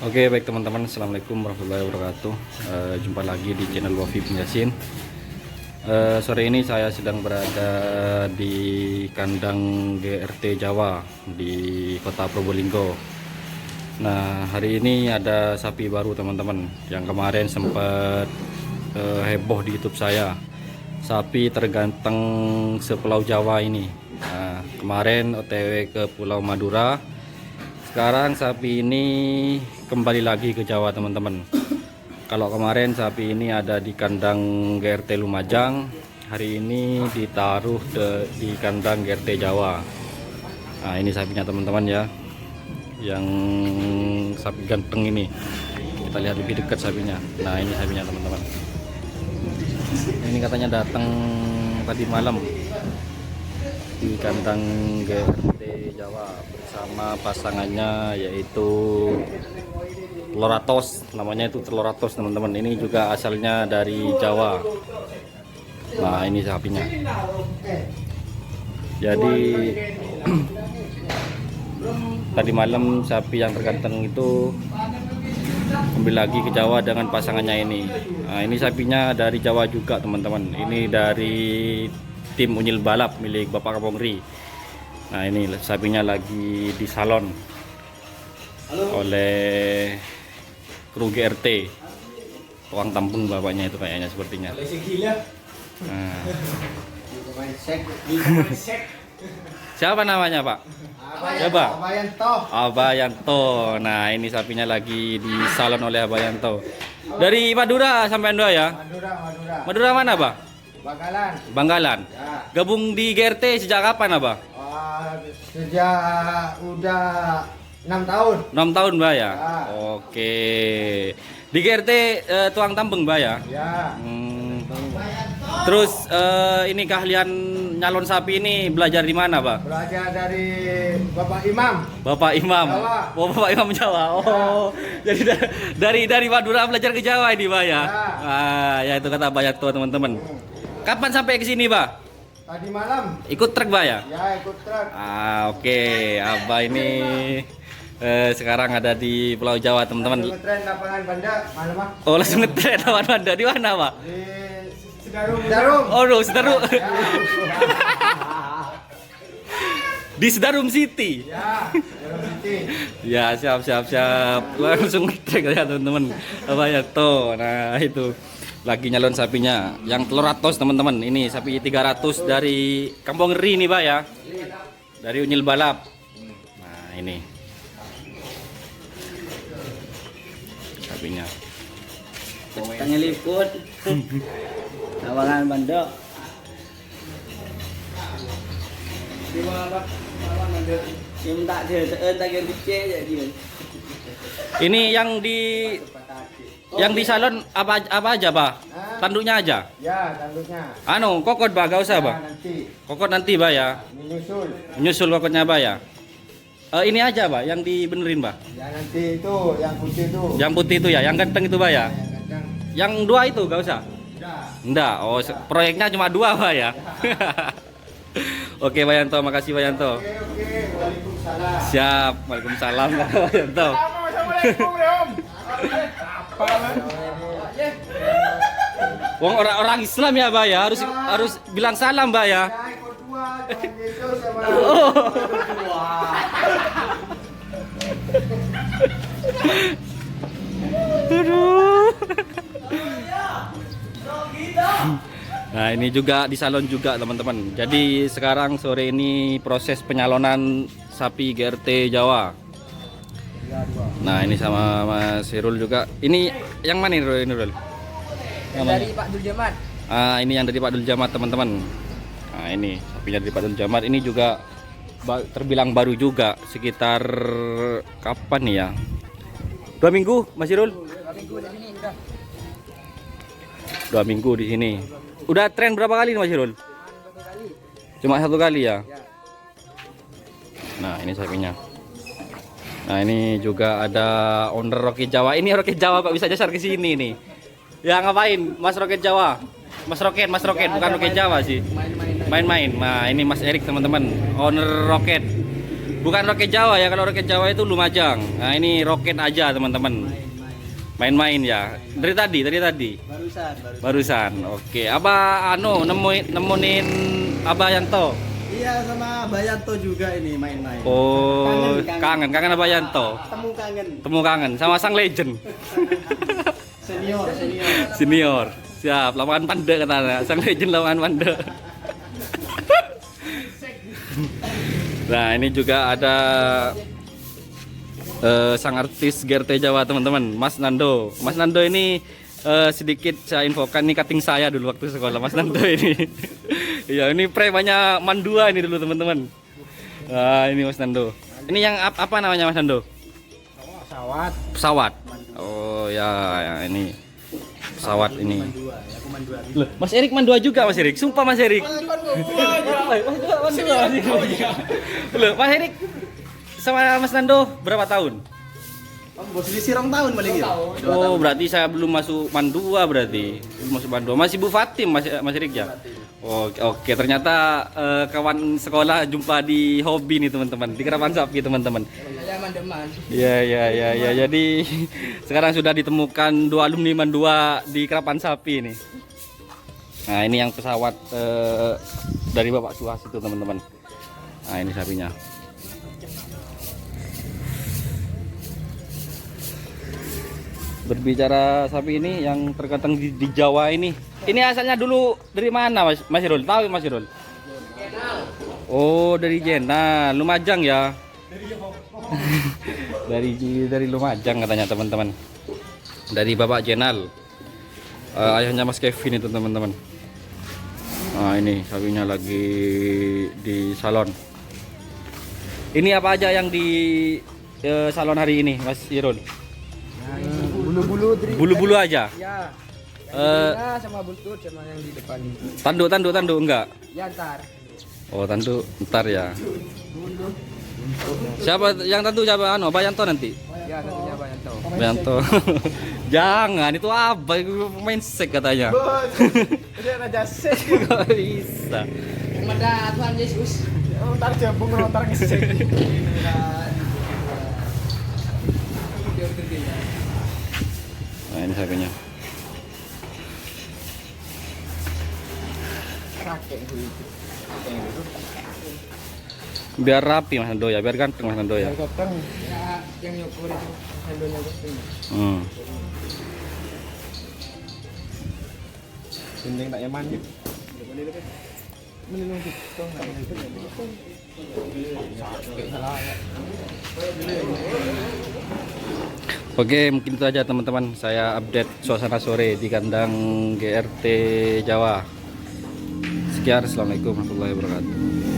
Oke, baik teman-teman, assalamualaikum warahmatullahi wabarakatuh. Jumpa lagi di channel Wafi Penyasin. Sore ini saya sedang berada di kandang GRT Jawa di Kota Probolinggo. Nah, hari ini ada sapi baru teman-teman, yang kemarin sempat heboh di YouTube saya. Sapi terganteng sepulau Jawa ini. Nah, kemarin OTW ke Pulau Madura. Sekarang sapi ini kembali lagi ke Jawa teman-teman. Kalau kemarin sapi ini ada di kandang GRT Lumajang, hari ini ditaruh di kandang GRT Jawa. Nah, ini sapinya teman-teman ya, yang sapi ganteng ini. Kita lihat lebih dekat sapinya. Nah, ini sapinya teman-teman. Ini katanya datang tadi malam di kandang GRT Jawa bersama pasangannya, yaitu Loratos, namanya itu Loratos teman-teman. Ini juga asalnya dari Jawa. Nah, ini sapinya. Jadi tadi malam sapi yang terganteng itu kembali lagi ke Jawa dengan pasangannya ini. Nah, ini sapinya dari Jawa juga teman-teman. Ini dari tim Unyil Balap milik Bapak Kapolri. Nah, ini sapinya lagi di salon oleh kru GRT. Tukang tampung bapaknya itu kayaknya sepertinya. Nah. Siapa namanya, Pak? Siapa? Abayanto. Nah, ini sapinya lagi di salon oleh Abayanto. Dari Madura sampai Anda ya? Madura. Madura mana, Pak? Bangkalan. Bangkalan. Ya. Gabung di GRT sejak kapan, Abah? Sejak udah 6 tahun. 6 tahun, Mbak ya? Ya. Oke. Di GRT tuang tambeng, Mbak ya? Ya. Terus ini keahlian nyalon sapi ini belajar di mana, Pak? Belajar dari Bapak Imam. Bapak Imam. Jawa. Oh, Bapak Imam Jawa. Oh. Ya. Jadi dari Madura belajar ke Jawa ini, Pak ya? Ya. Ah, ya itu kata Pak Yato, teman-teman. Kapan sampai ke sini, Pak? Tadi malam. Ikut truk, Pak ya? Ya, ikut truk. Ah, oke. Abah ini sekarang ada di Pulau Jawa, teman-teman. Ngetren lapangan Banda, mana mah? Oh, langsung ngetren lawan Banda. Di mana, Pak? Di Sedarum. Oh, no, Sedarum. Di Sedarum City. Ya, Sedarum City. Ya, siap. Langsung ngetrek ya, teman-teman. Apa ya tuh. Nah, itu lagi nyalon sapinya yang telur ratus, teman-teman. Ini sapi 300 dari Kampung Ri nih, Pak ya. Dari Unyil Balap. Nah, ini sapinya. Tanya liput. Lawangan Bandok. Yang tak ada tak yang kecil je dia. Ini yang di salon apa aja, Pak? Tanduknya aja. Ya, tanduknya. Anu, kokot, Pak, gak usah, Ya, Pak. nanti Kokot nanti, Pak ya. menyusul. Nyusul kokotnya, Pak ya. Ini aja, Pak, yang dibenerin, Pak. Ya, nanti itu yang putih itu. Yang putih itu ya, yang ganteng itu, Pak ya. Yang kadang. Yang dua itu gak usah. Udah. Enggak. Oh, proyeknya cuma dua, Pak ya. Oke, Pak Yanto, makasih, Pak Yanto. Oke, Waalaikumsalam. Siap. Waalaikumsalam, Pak Yanto. Assalamualaikum, Om. Wong orang Islam ya, Pak ya. Harus bilang salam, Pak ya. Ya, ikut dua, jangan gitu sama Oh. Aduh. Nah, ini juga di salon juga, teman-teman. Jadi sekarang sore ini proses penyalonan sapi GRT Jawa. Nah, ini sama Mas Irul juga. Ini yang mana ini, Irul? Dari Pak Dul Jamat. Ah, ini yang dari Pak Dul Jamat, teman-teman. Nah, ini sapinya dari Pak Dul Jamat. Ini juga terbilang baru juga, sekitar kapan nih ya? 2 minggu, Mas Irul? 2 minggu di sini udah. 2 minggu di sini. Udah tren berapa kali nih, Mas Irul? Cuma 1 kali ya? Nah, ini sapinya. Nah, ini juga ada owner Roket Jawa. Ini Roket Jawa kok bisa jasar ke sini nih. Ya, ngapain, Mas Roket Jawa? Mas Roket, bukan Roket Jawa sih. Main-main. Main-main. Nah, ini Mas Erik, teman-teman, owner Roket. Bukan roket Jawa ya, kalau roket Jawa itu Lumajang. Nah ini roket aja teman-teman. Main-main ya. Dari tadi. Barusan. Oke. Abah nemuin Abah Yanto. Iya, sama Bayanto juga ini main-main. Oh, kangen Abah Yanto. Temu kangen. Sama sang legend. Senior. Siap, lawangan panda katanya. Sang legend lawangan panda. Nah, ini juga ada sang artis GRT Jawa teman-teman, Mas Nando. Mas Nando ini sedikit saya infokan, ini cutting saya dulu waktu sekolah Mas Nando ini. Iya, ini premannya Mandua ini dulu teman-teman. Nah, ini Mas Nando. Ini yang apa namanya Mas Nando? Pesawat. Oh ya, ini pesawat ini. Loh, Mas Erik Mandua juga Mas Erik. Sumpah Mas Erik. Loh, Mas Erik sama Mas Nando berapa tahun? Bos ini sirong tahun paling ya. Oh, berarti saya belum masuk Mandua berarti. Belum masuk Mandua. Masih Bu Fatim Mas Erik ya? Oke, ternyata kawan sekolah jumpa di hobi nih teman-teman, di Kerapan Sapi teman-teman. Ya. Jadi sekarang sudah ditemukan 2 alumni Mandua di Kerapan Sapi ini. Nah, ini yang pesawat dari Bapak Suhas itu teman-teman. Nah, ini sapinya. Berbicara sapi ini yang terkadang di Jawa ini asalnya dulu dari mana Mas Irul? Tahu Mas Irul? Oh, dari Jena, Lumajang ya. dari Lumajang katanya teman-teman. Dari Bapak Jenal. Ayahnya Mas Kevin itu teman-teman. Nah, ini sapinya lagi di salon. Ini apa aja yang di salon hari ini Mas Irul? Bulu-bulu aja. Ya. Sama buntut sama yang di depan. Tanduk enggak? Ya ntar. Oh, tanduk ntar ya. Siapa yang tanduk siapa? Bayanto nanti. Ya satunya Bayanto. Bayanto. Jangan, itu apa? Main sek katanya. Dia raja sek. Kok bisa? Kepada Tuhan Yesus. Ntar jambung ntar ngesek. Nah, ini sapinya. Biar rapi Mas Nando ya, biar ganteng Mas Nando ya. Ya yang nyukur itu handlenya gosting. Gendeng tak nyaman. Oke, mungkin itu aja teman-teman. Saya update suasana sore di kandang GRT Jawa. Sekian, assalamualaikum warahmatullahi wabarakatuh.